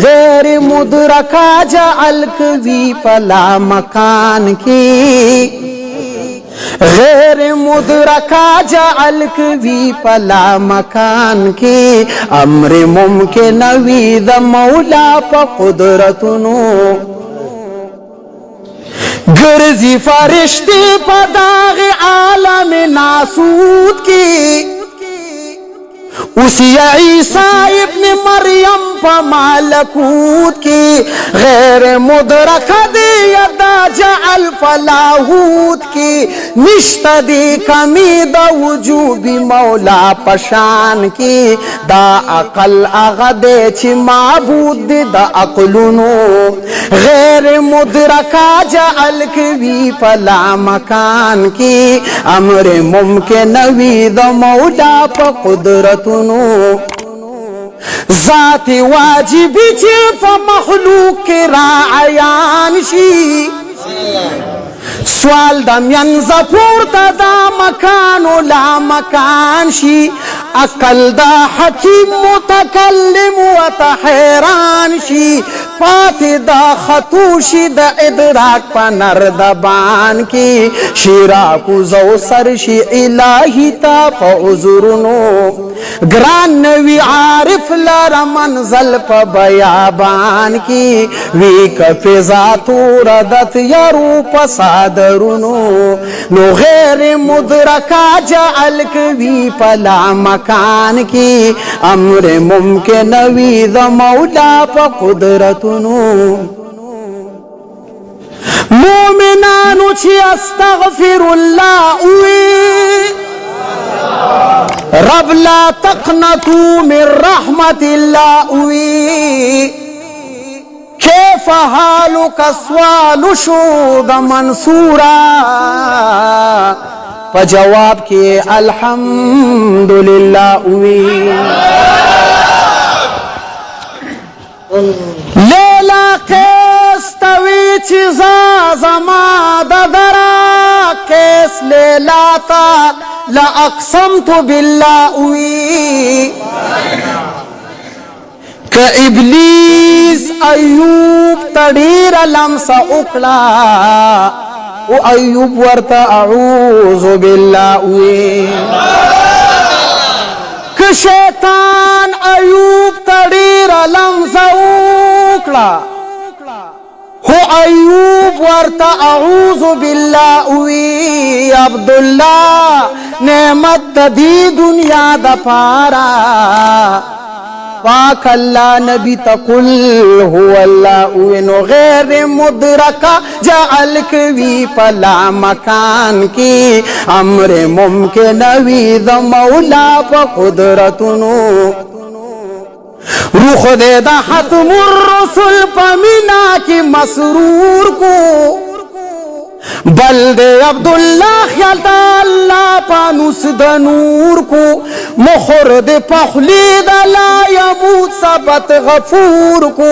غیر مدرکا جعل کوي پلا مکان کی غیر مدرکا جعل کوي پلا مکان کی امر ممکن وی د مولا په قدرتونو گرزی فرشتے پا داغ عالم ناسود کی اسی عیسیٰ ابن مریم پا مالکوت کی غیر مدرک دی یدا جعل فلاحوت کی نشت دی کمی دا وجوبی مولا پشان کی دا عقل اغد چی معبود دی دا عقلونو غیر مدرکا جعل کوي پلا مکان کی امر ممکن وی دا مولا پا قدرتونو ذات واجبی چی فا مخلوق کی را عیان شی سوال دا منزا پورتا دا مکان و لا مکان شی اقل دا حکیم متکلم و تحیران شی پاتی دا خطوشی دا ادراک پا نردبان کی شیراکو زو سرشی الہی تا پا عذرنو گران نوی عارف لر منزل پا بیابان کی وی کفزاتو ردت یرو پا صادرنو نو غیر مدرکا جعل کوي پلا مکان کی امر ممکن وی دا مولا پا قدرتنو مومنانو چی استغفر اللہ اوی رب لا تقنطو من رحمت اللہ اوی کیف حالک سوال شود منصورا پا جواب کی الحمدللہ اوی لیلا کیس توی چیزا زما ددرا کیس لیلا تا لأقسمت باللہ اوی کہ ابلیس ایوب تڑیر لمسا اکڑا او ایوب ورطا اعوذ باللہ اوی کہ شیطان ایوب تڑیر لمسا اکڑا ہو ایوب ورطا اعوذ باللہ اوی عبداللہ نعمت دی دنیا دا پارا پاک اللہ نبی تقل هو اللہ اوینو غیر مدرکا جعل کوي پلا مکان کی امر ممکن وی دا مولا پا قدرتنو روح دے دا ختم الرسل پا مینا کی مسرور کو بلد عبداللہ خیال دا اللہ پانوس دا نور کو مخرد پخلی دا لا یموت ثبت غفور کو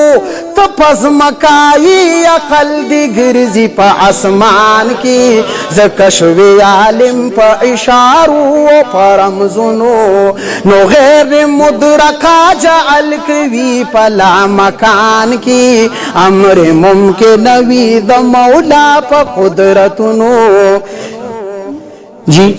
تپس مکائی اقل دی گرزی پا اسمان کی زکشوی عالم پا اشارو پا رمزنو نو غیر مدرکا جعل کوي پلا مکان کی امر ممکن وی دا مولا پا قدرتنو جی